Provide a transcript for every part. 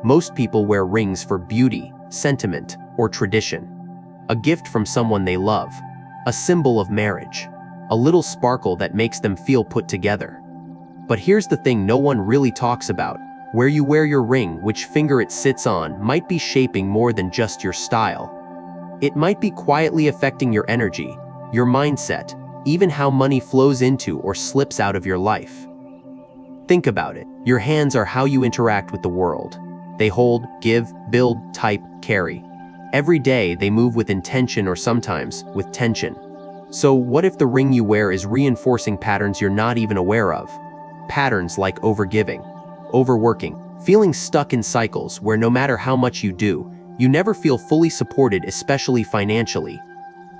Most people wear rings for beauty, sentiment, or tradition. A gift from someone they love. A symbol of marriage. A little sparkle that makes them feel put together. But here's the thing no one really talks about. Where you wear your ring, which finger it sits on, might be shaping more than just your style. It might be quietly affecting your energy, your mindset, even how money flows into or slips out of your life. Think about it. Your hands are how you interact with the world. They hold, give, build, type, carry. Every day they move with intention or sometimes with tension. So what if the ring you wear is reinforcing patterns you're not even aware of? Patterns like overgiving, overworking, feeling stuck in cycles where no matter how much you do, you never feel fully supported, especially financially.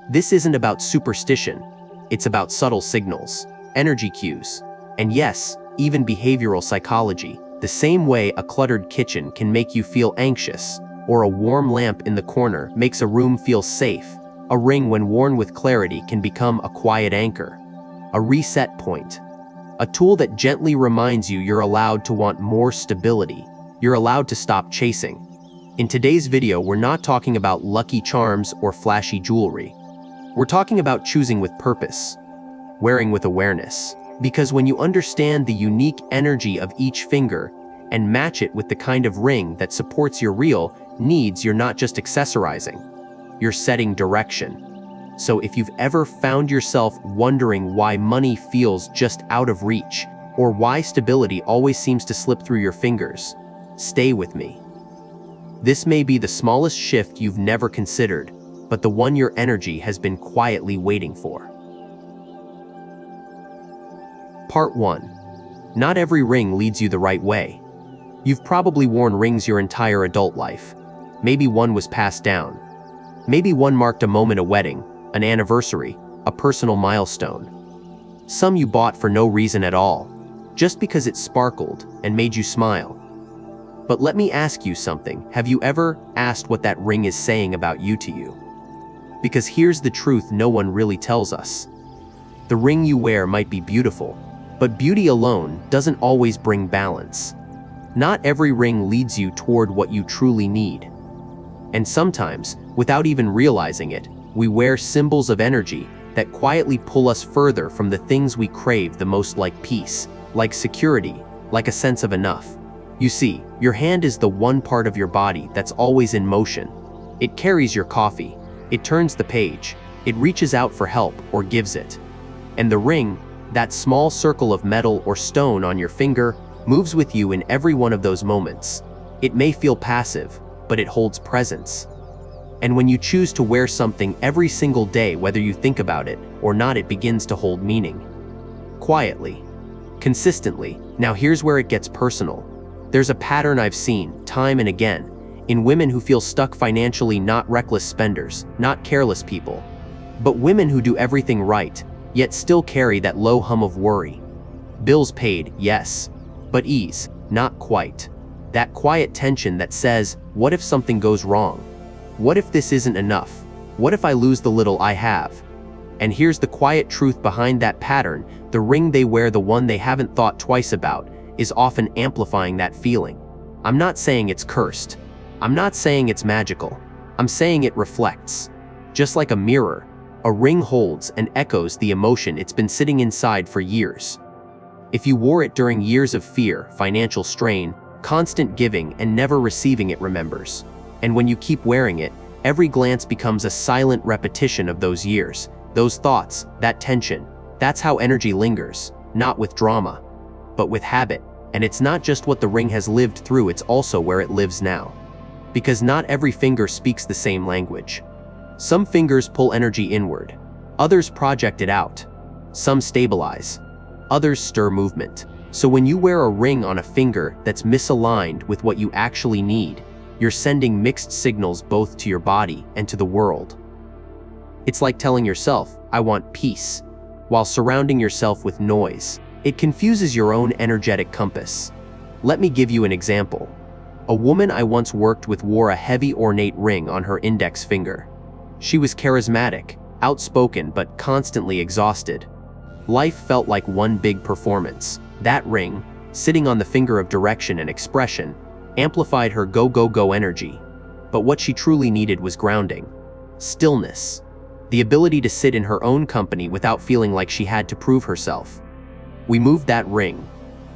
This isn't about superstition. It's about subtle signals, energy cues, and yes, even behavioral psychology. The same way a cluttered kitchen can make you feel anxious, or a warm lamp in the corner makes a room feel safe, a ring when worn with clarity can become a quiet anchor, a reset point, a tool that gently reminds you you're allowed to want more stability, you're allowed to stop chasing. In today's video, we're not talking about lucky charms or flashy jewelry. We're talking about choosing with purpose, wearing with awareness. Because when you understand the unique energy of each finger and match it with the kind of ring that supports your real needs, you're not just accessorizing, you're setting direction. So if you've ever found yourself wondering why money feels just out of reach, or why stability always seems to slip through your fingers, stay with me. This may be the smallest shift you've never considered, but the one your energy has been quietly waiting for. Part 1. Not every ring leads you the right way. You've probably worn rings your entire adult life. Maybe one was passed down. Maybe one marked a moment, a wedding, an anniversary, a personal milestone. Some you bought for no reason at all, just because it sparkled and made you smile. But let me ask you something. Have you ever asked what that ring is saying about you to you? Because here's the truth no one really tells us. The ring you wear might be beautiful, but beauty alone doesn't always bring balance. Not every ring leads you toward what you truly need. And sometimes, without even realizing it, we wear symbols of energy that quietly pull us further from the things we crave the most, like peace, like security, like a sense of enough. You see, your hand is the one part of your body that's always in motion. It carries your coffee, it turns the page, it reaches out for help or gives it. And the ring, that small circle of metal or stone on your finger, moves with you in every one of those moments. It may feel passive, but it holds presence. And when you choose to wear something every single day, whether you think about it or not, it begins to hold meaning. Quietly, consistently. Now here's where it gets personal. There's a pattern I've seen time and again in women who feel stuck financially, not reckless spenders, not careless people, but women who do everything right, yet still carry that low hum of worry. Bills paid, yes, but ease, not quite. That quiet tension that says, what if something goes wrong? What if this isn't enough? What if I lose the little I have? And here's the quiet truth behind that pattern. The ring they wear, the one they haven't thought twice about, is often amplifying that feeling. I'm not saying it's cursed. I'm not saying it's magical. I'm saying it reflects. Just like a mirror, a ring holds and echoes the emotion it's been sitting inside for years. If you wore it during years of fear, financial strain, constant giving, and never receiving, it remembers. And when you keep wearing it, every glance becomes a silent repetition of those years, those thoughts, that tension. That's how energy lingers, not with drama, but with habit. And it's not just what the ring has lived through, it's also where it lives now. Because not every finger speaks the same language. Some fingers pull energy inward, others project it out. Some stabilize, others stir movement. So when you wear a ring on a finger that's misaligned with what you actually need, you're sending mixed signals both to your body and to the world. It's like telling yourself, I want peace, while surrounding yourself with noise. It confuses your own energetic compass. Let me give you an example. A woman I once worked with wore a heavy, ornate ring on her index finger. She was charismatic, outspoken, but constantly exhausted. Life felt like one big performance. That ring, sitting on the finger of direction and expression, amplified her go-go-go energy. But what she truly needed was grounding. Stillness. The ability to sit in her own company without feeling like she had to prove herself. We moved that ring.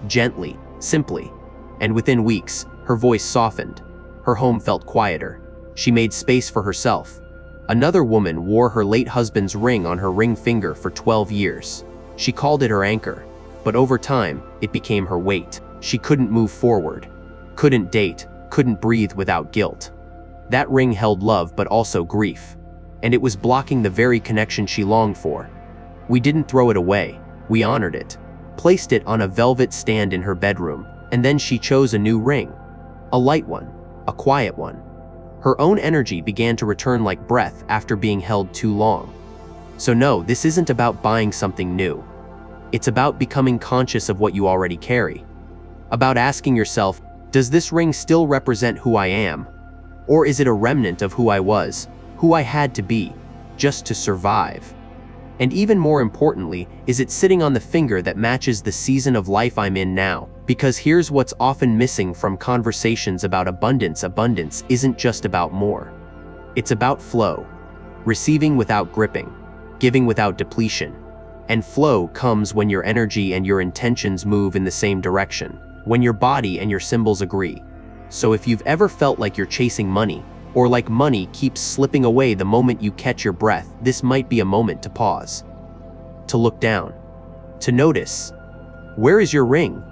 Gently, simply. And within weeks, her voice softened. Her home felt quieter. She made space for herself. Another woman wore her late husband's ring on her ring finger for 12 years. She called it her anchor. But over time, it became her weight. She couldn't move forward. Couldn't date. Couldn't breathe without guilt. That ring held love but also grief. And it was blocking the very connection she longed for. We didn't throw it away. We honored it. Placed it on a velvet stand in her bedroom. And then she chose a new ring. A light one. A quiet one. Her own energy began to return like breath after being held too long. So no, this isn't about buying something new. It's about becoming conscious of what you already carry. About asking yourself, does this ring still represent who I am? Or is it a remnant of who I was, who I had to be, just to survive? And even more importantly, is it sitting on the finger that matches the season of life I'm in now? Because here's what's often missing from conversations about abundance. Abundance isn't just about more. It's about flow. Receiving without gripping. Giving without depletion. And flow comes when your energy and your intentions move in the same direction. When your body and your symbols agree. So if you've ever felt like you're chasing money, or like money keeps slipping away the moment you catch your breath, this might be a moment to pause. To look down. To notice. Where is your ring?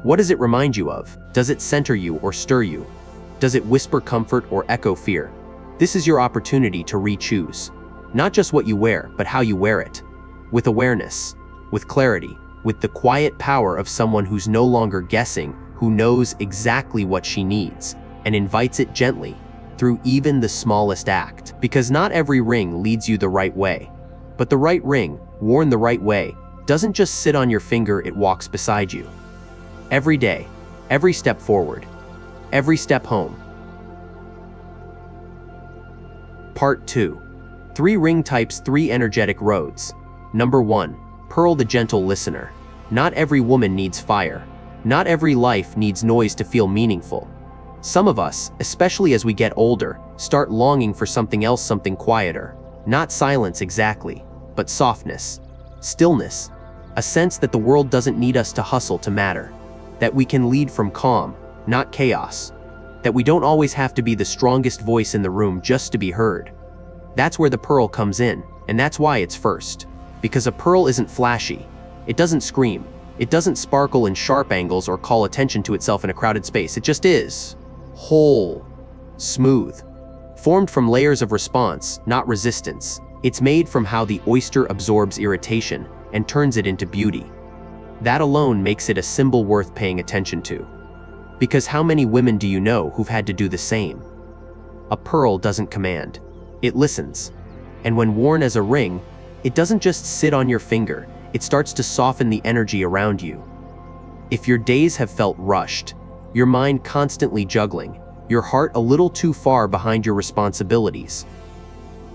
What does it remind you of? Does it center you or stir you? Does it whisper comfort or echo fear? This is your opportunity to re-choose. Not just what you wear, but how you wear it. With awareness. With clarity. With the quiet power of someone who's no longer guessing, who knows exactly what she needs, and invites it gently, through even the smallest act. Because not every ring leads you the right way. But the right ring, worn the right way, doesn't just sit on your finger, it walks beside you. Every day, every step forward, every step home. Part 2. 3 ring types, 3 energetic roads. Number 1. Pearl the gentle listener. Not every woman needs fire. Not every life needs noise to feel meaningful. Some of us, especially as we get older, start longing for something else, something quieter. Not silence exactly, but softness, stillness, a sense that the world doesn't need us to hustle to matter, that we can lead from calm, not chaos, that we don't always have to be the strongest voice in the room just to be heard. That's where the pearl comes in, and that's why it's first. Because a pearl isn't flashy, it doesn't scream, it doesn't sparkle in sharp angles or call attention to itself in a crowded space, it just is. Whole, smooth, formed from layers of response, not resistance. It's made from how the oyster absorbs irritation and turns it into beauty. That alone makes it a symbol worth paying attention to. Because how many women do you know who've had to do the same? A pearl doesn't command, it listens. And when worn as a ring, it doesn't just sit on your finger, it starts to soften the energy around you. If your days have felt rushed, your mind constantly juggling, your heart a little too far behind your responsibilities,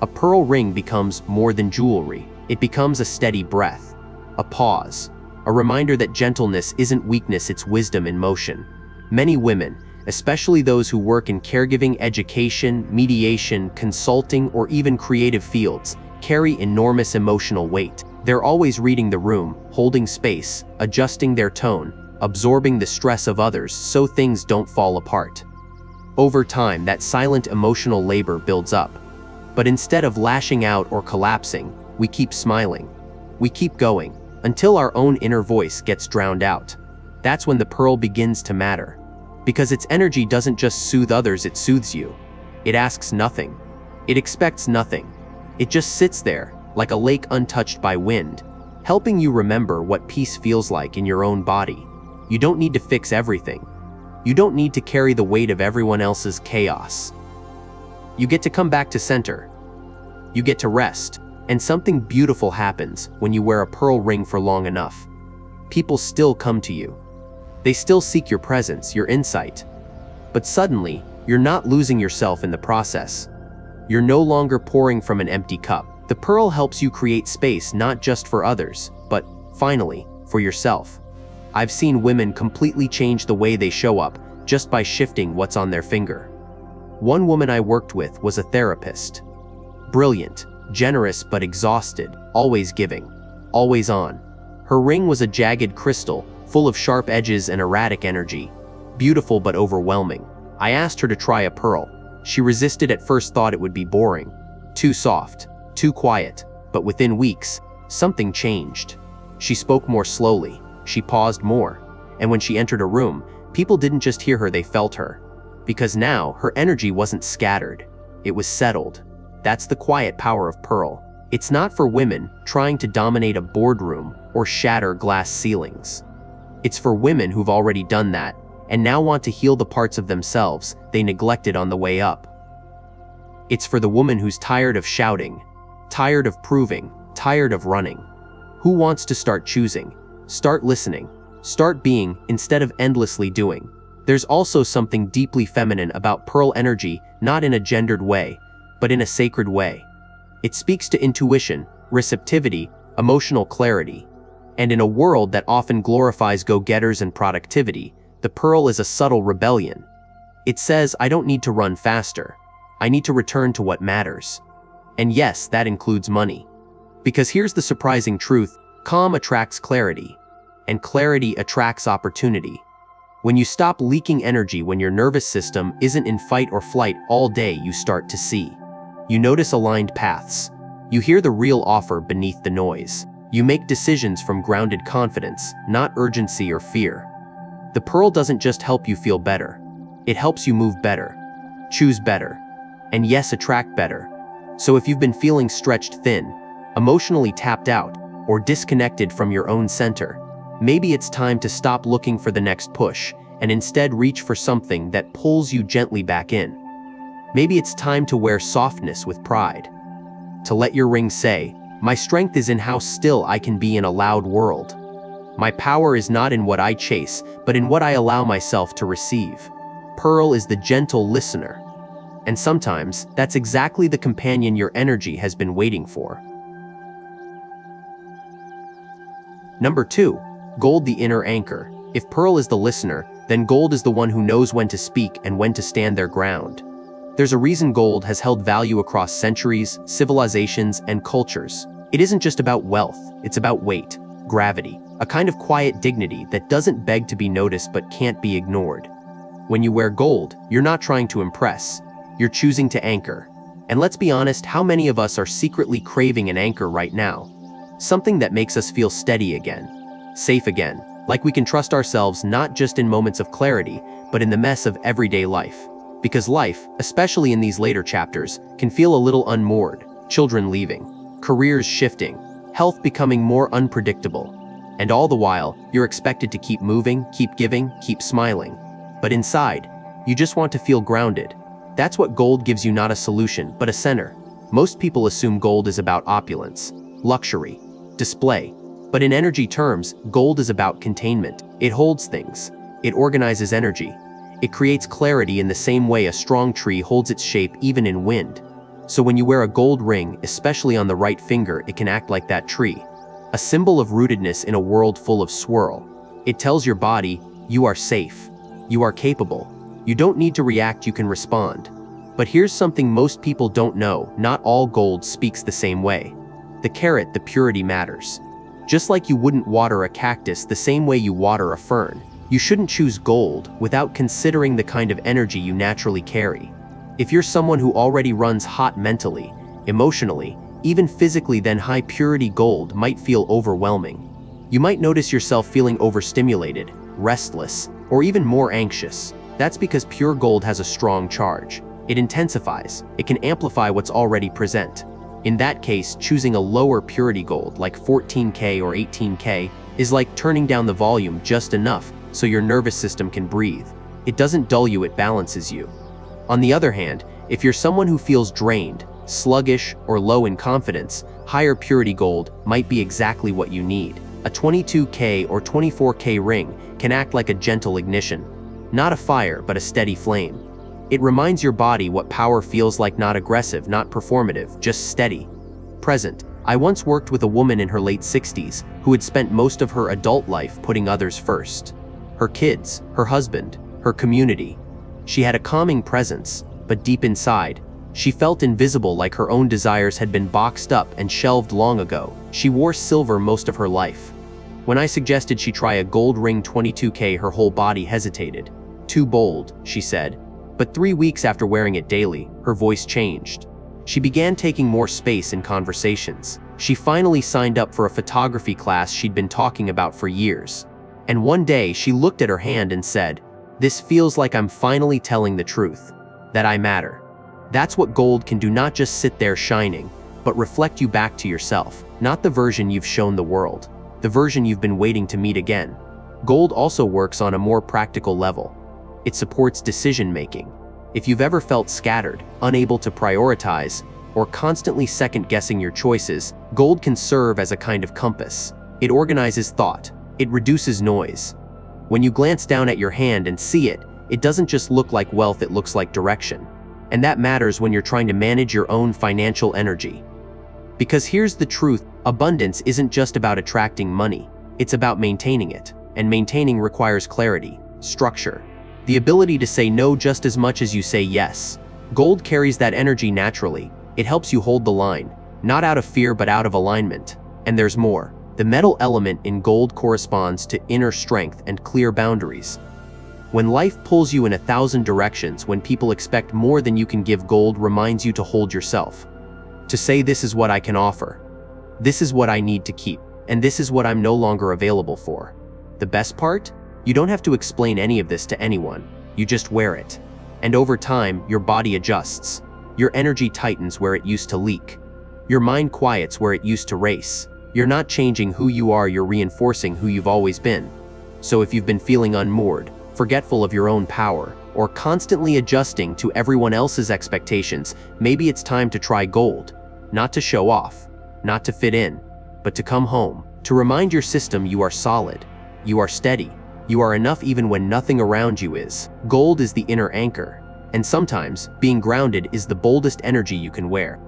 a pearl ring becomes more than jewelry. It becomes a steady breath, a pause, a reminder that gentleness isn't weakness, it's wisdom in motion. Many women, especially those who work in caregiving, education, mediation, consulting, or even creative fields, carry enormous emotional weight. They're always reading the room, holding space, adjusting their tone, absorbing the stress of others so things don't fall apart. Over time, that silent emotional labor builds up. But instead of lashing out or collapsing, we keep smiling. We keep going, until our own inner voice gets drowned out. That's when the pearl begins to matter. Because its energy doesn't just soothe others, it soothes you. It asks nothing. It expects nothing. It just sits there, like a lake untouched by wind, helping you remember what peace feels like in your own body. You don't need to fix everything. You don't need to carry the weight of everyone else's chaos. You get to come back to center. You get to rest. And something beautiful happens when you wear a pearl ring for long enough. People still come to you. They still seek your presence, your insight. But suddenly, you're not losing yourself in the process. You're no longer pouring from an empty cup. The pearl helps you create space not just for others, but, finally, for yourself. I've seen women completely change the way they show up, just by shifting what's on their finger. One woman I worked with was a therapist. Brilliant, generous but exhausted, always giving, always on. Her ring was a jagged crystal, full of sharp edges and erratic energy. Beautiful but overwhelming. I asked her to try a pearl. She resisted at first, thought it would be boring. Too soft, too quiet. But within weeks, something changed. She spoke more slowly, she paused more. And when she entered a room, people didn't just hear her, they felt her. Because now, her energy wasn't scattered. It was settled. That's the quiet power of pearl. It's not for women trying to dominate a boardroom or shatter glass ceilings. It's for women who've already done that and now want to heal the parts of themselves they neglected on the way up. It's for the woman who's tired of shouting, tired of proving, tired of running. Who wants to start choosing, start listening, start being instead of endlessly doing? There's also something deeply feminine about pearl energy, not in a gendered way, but in a sacred way. It speaks to intuition, receptivity, emotional clarity. And in a world that often glorifies go-getters and productivity, the pearl is a subtle rebellion. It says, I don't need to run faster. I need to return to what matters. And yes, that includes money. Because here's the surprising truth, calm attracts clarity, and clarity attracts opportunity. When you stop leaking energy, when your nervous system isn't in fight or flight all day, you start to see. You notice aligned paths. You hear the real offer beneath the noise. You make decisions from grounded confidence, not urgency or fear. The pearl doesn't just help you feel better. It helps you move better, choose better, and yes, attract better. So if you've been feeling stretched thin, emotionally tapped out, or disconnected from your own center, maybe it's time to stop looking for the next push and instead reach for something that pulls you gently back in. Maybe it's time to wear softness with pride. To let your ring say, my strength is in how still I can be in a loud world. My power is not in what I chase, but in what I allow myself to receive. Pearl is the gentle listener. And sometimes, that's exactly the companion your energy has been waiting for. Number 2. Gold, the inner anchor. If pearl is the listener, then gold is the one who knows when to speak and when to stand their ground. There's a reason gold has held value across centuries, civilizations, and cultures. It isn't just about wealth, it's about weight, gravity, a kind of quiet dignity that doesn't beg to be noticed but can't be ignored. When you wear gold, you're not trying to impress, you're choosing to anchor. And let's be honest, how many of us are secretly craving an anchor right now? Something that makes us feel steady again, safe again, like we can trust ourselves not just in moments of clarity, but in the mess of everyday life. Because life, especially in these later chapters, can feel a little unmoored, children leaving, careers shifting, health becoming more unpredictable. And all the while, you're expected to keep moving, keep giving, keep smiling. But inside, you just want to feel grounded. That's what gold gives you, not a solution, but a center. Most people assume gold is about opulence, luxury, display. But in energy terms, gold is about containment. It holds things. It organizes energy. It creates clarity in the same way a strong tree holds its shape even in wind. So when you wear a gold ring, especially on the right finger, it can act like that tree. A symbol of rootedness in a world full of swirl. It tells your body, you are safe. You are capable. You don't need to react, you can respond. But here's something most people don't know, not all gold speaks the same way. The carat, the purity matters. Just like you wouldn't water a cactus the same way you water a fern, you shouldn't choose gold without considering the kind of energy you naturally carry. If you're someone who already runs hot mentally, emotionally, even physically, then high purity gold might feel overwhelming. You might notice yourself feeling overstimulated, restless, or even more anxious. That's because pure gold has a strong charge. It intensifies. It can amplify what's already present. In that case, choosing a lower purity gold like 14K or 18K is like turning down the volume just enough so your nervous system can breathe. It doesn't dull you, it balances you. On the other hand, if you're someone who feels drained, sluggish, or low in confidence, higher purity gold might be exactly what you need. A 22K or 24K ring can act like a gentle ignition. Not a fire, but a steady flame. It reminds your body what power feels like, not aggressive, not performative, just steady, present. I once worked with a woman in her late 60s who had spent most of her adult life putting others first. Her kids, her husband, her community. She had a calming presence, but deep inside, she felt invisible, like her own desires had been boxed up and shelved long ago. She wore silver most of her life. When I suggested she try a gold ring 22K, her whole body hesitated. Too bold, she said. But 3 weeks after wearing it daily, her voice changed. She began taking more space in conversations. She finally signed up for a photography class she'd been talking about for years. And one day, she looked at her hand and said, "This feels like I'm finally telling the truth, that I matter." That's what gold can do, not just sit there shining, but reflect you back to yourself, not the version you've shown the world, the version you've been waiting to meet again. Gold also works on a more practical level. It supports decision-making. If you've ever felt scattered, unable to prioritize, or constantly second-guessing your choices, gold can serve as a kind of compass. It organizes thought. It reduces noise. When you glance down at your hand and see it, it doesn't just look like wealth, it looks like direction. And that matters when you're trying to manage your own financial energy. Because here's the truth, abundance isn't just about attracting money, it's about maintaining it. And maintaining requires clarity, structure, the ability to say no just as much as you say yes. Gold carries that energy naturally. It helps you hold the line, not out of fear but out of alignment. And there's more. The metal element in gold corresponds to inner strength and clear boundaries. When life pulls you in 1,000 directions, when people expect more than you can give, gold reminds you to hold yourself. To say, this is what I can offer. This is what I need to keep. And this is what I'm no longer available for. The best part? You don't have to explain any of this to anyone. You just wear it. And over time, your body adjusts. Your energy tightens where it used to leak. Your mind quiets where it used to race. You're not changing who you are, you're reinforcing who you've always been. So if you've been feeling unmoored, forgetful of your own power, or constantly adjusting to everyone else's expectations, maybe it's time to try gold. Not to show off, not to fit in, but to come home, to remind your system you are solid, you are steady, you are enough even when nothing around you is. Gold is the inner anchor, and sometimes, being grounded is the boldest energy you can wear.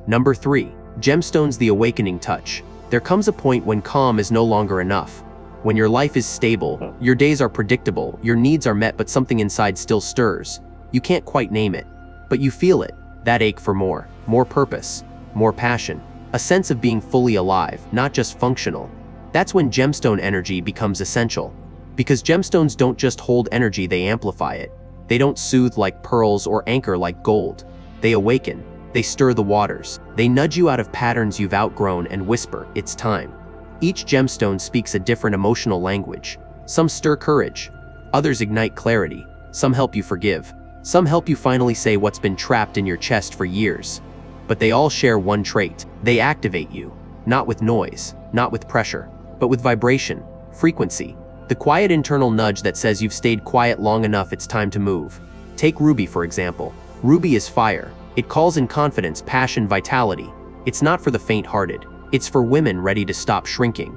Number 3. Gemstones, the awakening touch. There comes a point when calm is no longer enough. When your life is stable, your days are predictable, your needs are met, but something inside still stirs. You can't quite name it, but you feel it, that ache for more purpose, more passion, a sense of being fully alive, not just functional. That's when gemstone energy becomes essential. Because gemstones don't just hold energy, they amplify it. They don't soothe like pearls or anchor like gold. They awaken, they stir the waters, they nudge you out of patterns you've outgrown and whisper, it's time. Each gemstone speaks a different emotional language. Some stir courage, others ignite clarity, some help you forgive, some help you finally say what's been trapped in your chest for years. But they all share one trait: they activate you, not with noise, not with pressure, but with vibration, frequency, the quiet internal nudge that says you've stayed quiet long enough, it's time to move. Take ruby, for example. Ruby is fire. It calls in confidence, passion, vitality. It's not for the faint-hearted. It's for women ready to stop shrinking.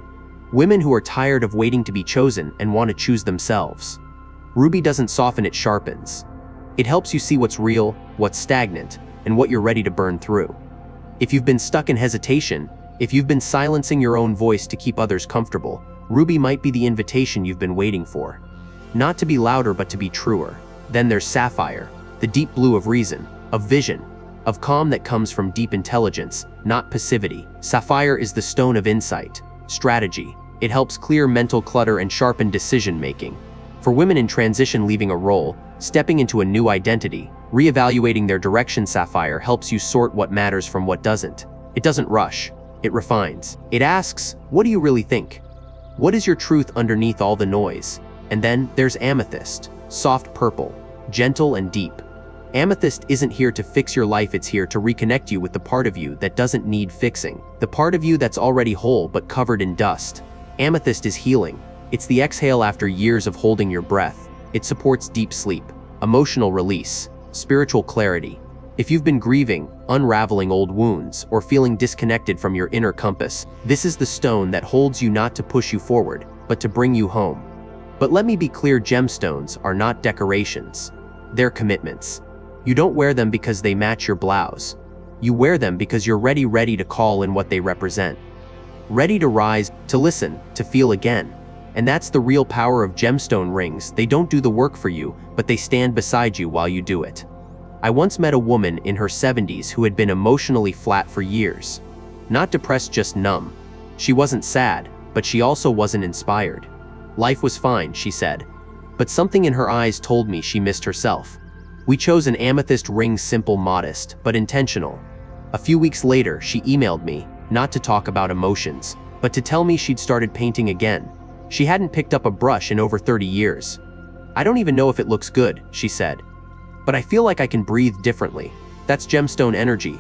Women who are tired of waiting to be chosen and want to choose themselves. Ruby doesn't soften, it sharpens. It helps you see what's real, what's stagnant, and what you're ready to burn through. If you've been stuck in hesitation, if you've been silencing your own voice to keep others comfortable, ruby might be the invitation you've been waiting for. Not to be louder, but to be truer. Then there's sapphire, the deep blue of reason, of vision, of calm that comes from deep intelligence, not passivity. Sapphire is the stone of insight, strategy. It helps clear mental clutter and sharpen decision-making. For women in transition, leaving a role, stepping into a new identity, reevaluating their direction, sapphire helps you sort what matters from what doesn't. It doesn't rush, it refines. It asks, what do you really think? What is your truth underneath all the noise? And then there's amethyst, soft purple, gentle and deep. Amethyst isn't here to fix your life, it's here to reconnect you with the part of you that doesn't need fixing, the part of you that's already whole but covered in dust. Amethyst is healing. It's the exhale after years of holding your breath. It supports deep sleep, emotional release, spiritual clarity. If you've been grieving, unraveling old wounds, or feeling disconnected from your inner compass, this is the stone that holds you, not to push you forward, but to bring you home. But let me be clear, gemstones are not decorations. They're commitments. You don't wear them because they match your blouse. You wear them because you're ready to call in what they represent. Ready to rise, to listen, to feel again. And that's the real power of gemstone rings. They don't do the work for you, but they stand beside you while you do it. I once met a woman in her 70s who had been emotionally flat for years. Not depressed, just numb. She wasn't sad, but she also wasn't inspired. Life was fine, she said. But something in her eyes told me she missed herself. We chose an amethyst ring, simple, modest, but intentional. A few weeks later, she emailed me, not to talk about emotions, but to tell me she'd started painting again. She hadn't picked up a brush in over 30 years. I don't even know if it looks good, she said. But I feel like I can breathe differently. That's gemstone energy.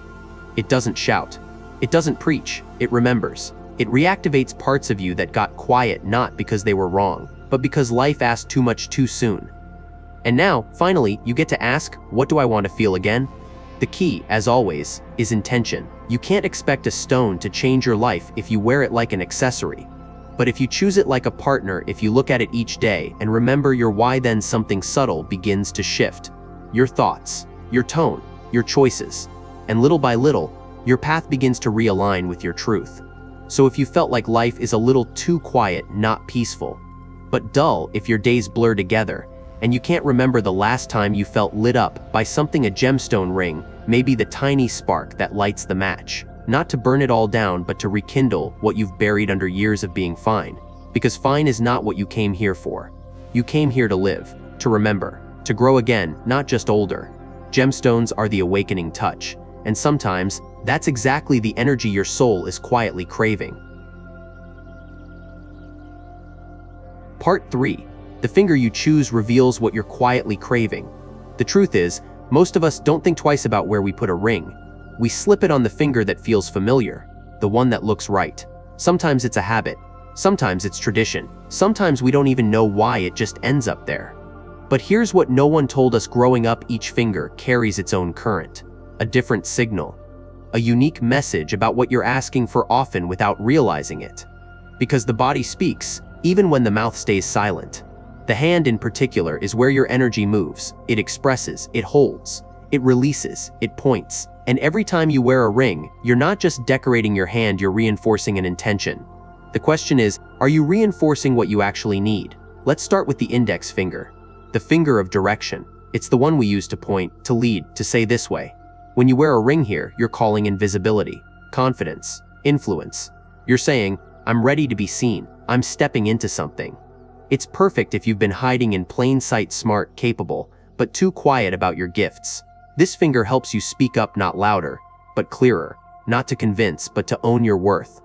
It doesn't shout. It doesn't preach. It remembers. It reactivates parts of you that got quiet not because they were wrong, but because life asked too much too soon. And now, finally, you get to ask, what do I want to feel again? The key, as always, is intention. You can't expect a stone to change your life if you wear it like an accessory. But if you choose it like a partner, if you look at it each day and remember your why, then something subtle begins to shift. Your thoughts, your tone, your choices. And little by little, your path begins to realign with your truth. So if you felt like life is a little too quiet, not peaceful, but dull, if your days blur together, and you can't remember the last time you felt lit up by something, a gemstone ring may be the tiny spark that lights the match. Not to burn it all down, but to rekindle what you've buried under years of being fine. Because fine is not what you came here for. You came here to live, to remember, to grow again, not just older. Gemstones are the awakening touch, and sometimes that's exactly the energy your soul is quietly craving. Part 3. The finger you choose reveals what you're quietly craving. The truth is, most of us don't think twice about where we put a ring. We slip it on the finger that feels familiar, the one that looks right. Sometimes it's a habit. Sometimes it's tradition. Sometimes we don't even know why, it just ends up there. But here's what no one told us growing up: each finger carries its own current, a different signal, a unique message about what you're asking for, often without realizing it. Because the body speaks, even when the mouth stays silent. The hand in particular is where your energy moves. It expresses, it holds, it releases, it points. And every time you wear a ring, you're not just decorating your hand, you're reinforcing an intention. The question is, are you reinforcing what you actually need? Let's start with the index finger. The finger of direction. It's the one we use to point, to lead, to say this way. When you wear a ring here, you're calling in visibility, confidence, influence. You're saying, I'm ready to be seen. I'm stepping into something. It's perfect if you've been hiding in plain sight, smart, capable, but too quiet about your gifts. This finger helps you speak up, not louder, but clearer, not to convince, but to own your worth.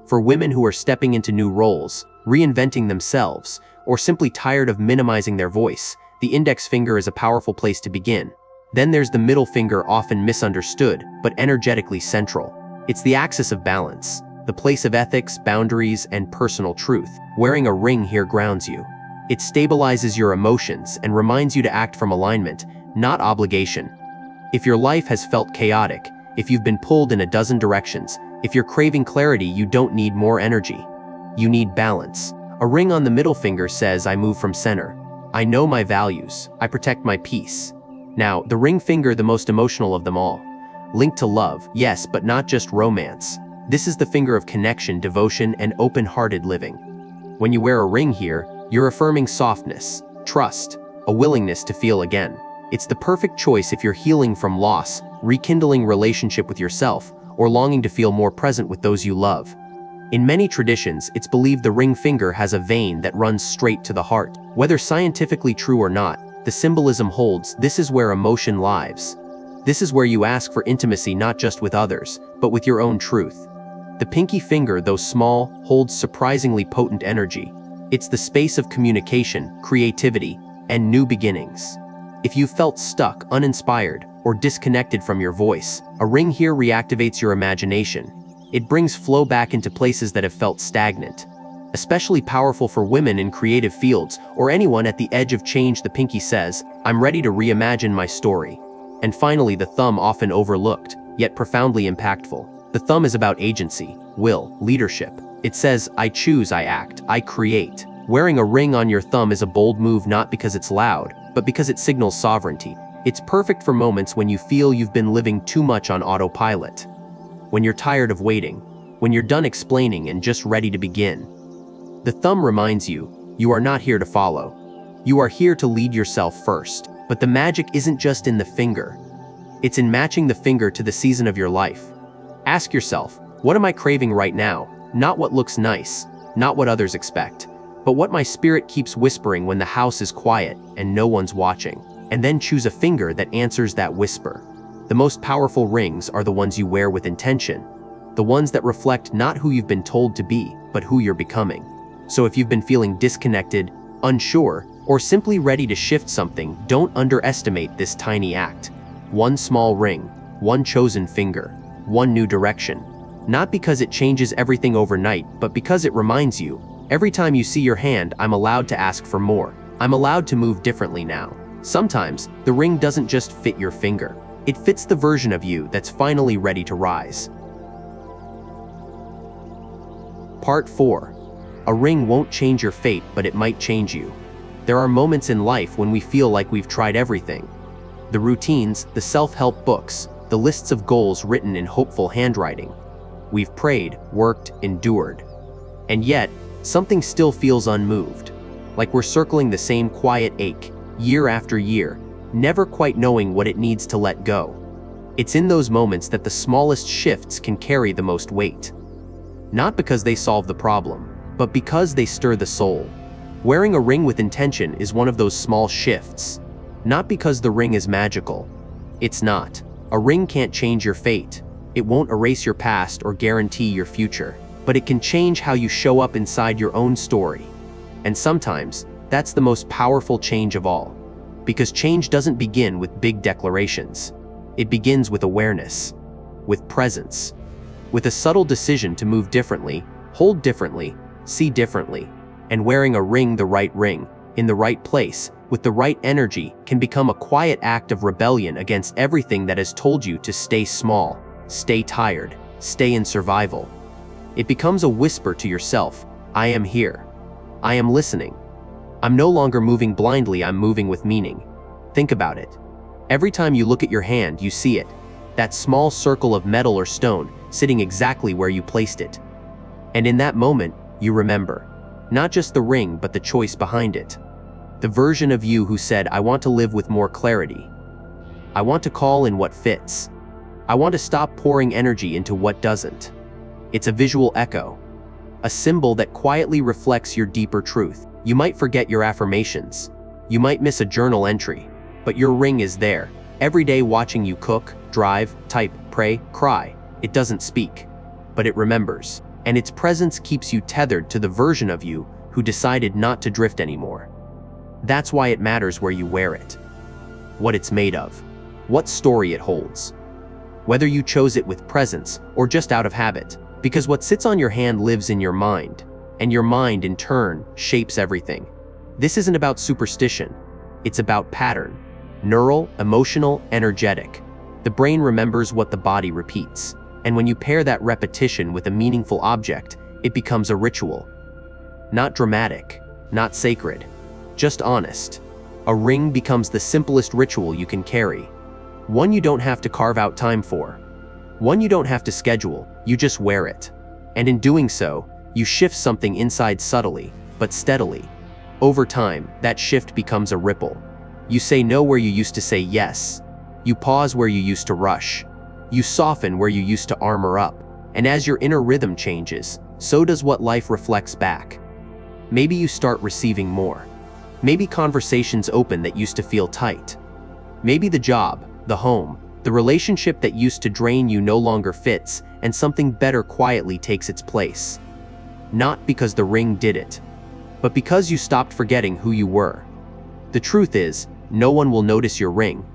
For women who are stepping into new roles, reinventing themselves, or simply tired of minimizing their voice, the index finger is a powerful place to begin. Then there's the middle finger, often misunderstood, but energetically central. It's the axis of balance, the place of ethics, boundaries, and personal truth. Wearing a ring here grounds you. It stabilizes your emotions and reminds you to act from alignment, not obligation. If your life has felt chaotic, if you've been pulled in a dozen directions, if you're craving clarity, you don't need more energy. You need balance. A ring on the middle finger says, I move from center. I know my values. I protect my peace. Now, the ring finger, the most emotional of them all. Linked to love, yes, but not just romance. This is the finger of connection, devotion, and open-hearted living. When you wear a ring here, you're affirming softness, trust, a willingness to feel again. It's the perfect choice if you're healing from loss, rekindling relationship with yourself, or longing to feel more present with those you love. In many traditions, it's believed the ring finger has a vein that runs straight to the heart. Whether scientifically true or not, the symbolism holds. This is where emotion lives. This is where you ask for intimacy, not just with others, but with your own truth. The pinky finger, though small, holds surprisingly potent energy. It's the space of communication, creativity, and new beginnings. If you felt stuck, uninspired, or disconnected from your voice, a ring here reactivates your imagination. It brings flow back into places that have felt stagnant. Especially powerful for women in creative fields or anyone at the edge of change. The pinky says, I'm ready to reimagine my story. And finally, the thumb, often overlooked, yet profoundly impactful. The thumb is about agency, will, leadership. It says, I choose, I act, I create. Wearing a ring on your thumb is a bold move, not because it's loud, but because it signals sovereignty. It's perfect for moments when you feel you've been living too much on autopilot. When you're tired of waiting, when you're done explaining and just ready to begin. The thumb reminds you, you are not here to follow. You are here to lead yourself first. But the magic isn't just in the finger. It's in matching the finger to the season of your life. Ask yourself, what am I craving right now? Not what looks nice, not what others expect, but what my spirit keeps whispering when the house is quiet and no one's watching. And then choose a finger that answers that whisper. The most powerful rings are the ones you wear with intention, the ones that reflect not who you've been told to be, but who you're becoming. So if you've been feeling disconnected, unsure, or simply ready to shift something, don't underestimate this tiny act. One small ring, one chosen finger, one new direction. Not because it changes everything overnight, but because it reminds you, every time you see your hand, I'm allowed to ask for more. I'm allowed to move differently now. Sometimes, the ring doesn't just fit your finger. It fits the version of you that's finally ready to rise. Part 4. A ring won't change your fate, but it might change you. There are moments in life when we feel like we've tried everything. The routines, the self-help books, the lists of goals written in hopeful handwriting. We've prayed, worked, endured. And yet, something still feels unmoved. Like we're circling the same quiet ache, year after year, never quite knowing what it needs to let go. It's in those moments that the smallest shifts can carry the most weight. Not because they solve the problem, but because they stir the soul. Wearing a ring with intention is one of those small shifts. Not because the ring is magical. It's not. A ring can't change your fate. It won't erase your past or guarantee your future. But it can change how you show up inside your own story. And sometimes, that's the most powerful change of all. Because change doesn't begin with big declarations. It begins with awareness, with presence, with a subtle decision to move differently, hold differently, see differently. And wearing a ring, the right ring, in the right place, with the right energy, can become a quiet act of rebellion against everything that has told you to stay small, stay tired, stay in survival. It becomes a whisper to yourself, I am here. I am listening. I'm no longer moving blindly, I'm moving with meaning. Think about it. Every time you look at your hand, you see it. That small circle of metal or stone, sitting exactly where you placed it. And in that moment, you remember. Not just the ring, but the choice behind it. The version of you who said, I want to live with more clarity. I want to call in what fits. I want to stop pouring energy into what doesn't. It's a visual echo. A symbol that quietly reflects your deeper truth. You might forget your affirmations. You might miss a journal entry. But your ring is there, every day watching you cook, drive, type, pray, cry. It doesn't speak, but it remembers. And its presence keeps you tethered to the version of you who decided not to drift anymore. That's why it matters where you wear it, what it's made of, what story it holds. Whether you chose it with presence or just out of habit, because what sits on your hand lives in your mind, and your mind in turn shapes everything. This isn't about superstition, it's about pattern. Neural, emotional, energetic. The brain remembers what the body repeats. And when you pair that repetition with a meaningful object, it becomes a ritual. Not dramatic, not sacred, just honest. A ring becomes the simplest ritual you can carry. One you don't have to carve out time for. One you don't have to schedule, you just wear it. And in doing so, you shift something inside subtly, but steadily. Over time, that shift becomes a ripple. You say no where you used to say yes. You pause where you used to rush. You soften where you used to armor up. And as your inner rhythm changes, so does what life reflects back. Maybe you start receiving more. Maybe conversations open that used to feel tight. Maybe the job, the home, the relationship that used to drain you no longer fits, and something better quietly takes its place. Not because the ring did it, but because you stopped forgetting who you were. The truth is, no one will notice your ring.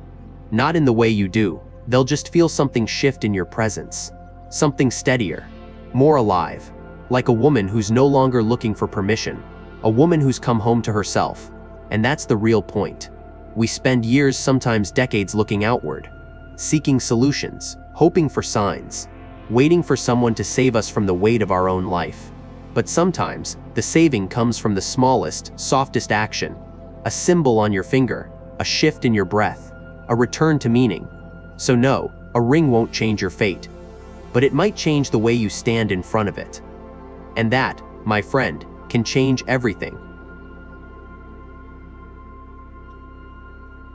Not in the way you do. They'll just feel something shift in your presence. Something steadier, more alive. Like a woman who's no longer looking for permission. A woman who's come home to herself. And that's the real point. We spend years, sometimes decades, looking outward. Seeking solutions, hoping for signs. Waiting for someone to save us from the weight of our own life. But sometimes, the saving comes from the smallest, softest action. A symbol on your finger. A shift in your breath. A return to meaning. So no, a ring won't change your fate. But it might change the way you stand in front of it. And that, my friend, can change everything.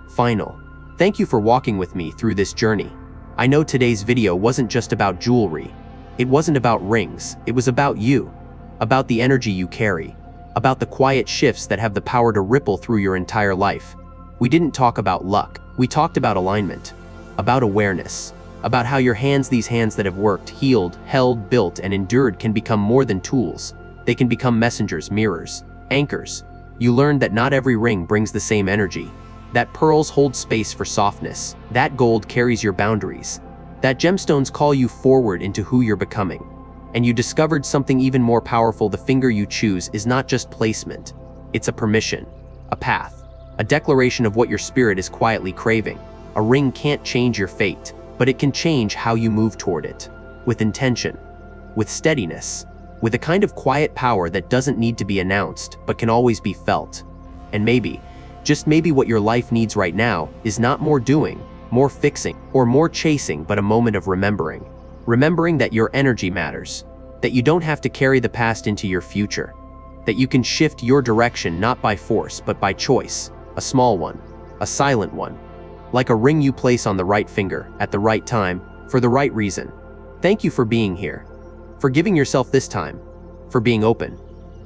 Final. Thank you for walking with me through this journey. I know today's video wasn't just about jewelry. It wasn't about rings. It was about you. About the energy you carry. About the quiet shifts that have the power to ripple through your entire life. We didn't talk about luck. We talked about alignment. About awareness. About how these hands that have worked, healed, held, built, and endured can become more than tools. They can become messengers, mirrors, anchors. You learned that not every ring brings the same energy. That pearls hold space for softness. That gold carries your boundaries. That gemstones call you forward into who you're becoming. And you discovered something even more powerful. The finger you choose is not just placement. It's a permission, a path, a declaration of what your spirit is quietly craving. A ring can't change your fate, but it can change how you move toward it. With intention, with steadiness, with a kind of quiet power that doesn't need to be announced, but can always be felt. And maybe, just maybe what your life needs right now is not more doing, more fixing, or more chasing, but a moment of remembering. Remembering that your energy matters, that you don't have to carry the past into your future, that you can shift your direction not by force but by choice, a small one, a silent one, like a ring you place on the right finger, at the right time, for the right reason. Thank you for being here, for giving yourself this time, for being open.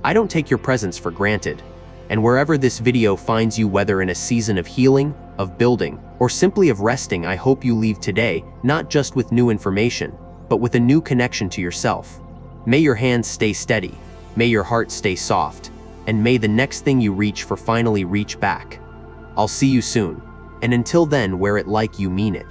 I don't take your presence for granted. And wherever this video finds you, whether in a season of healing, of building, or simply of resting, I hope you leave today not just with new information, but with a new connection to yourself. May your hands stay steady, may your heart stay soft, and may the next thing you reach for finally reach back. I'll see you soon, and until then, wear it like you mean it.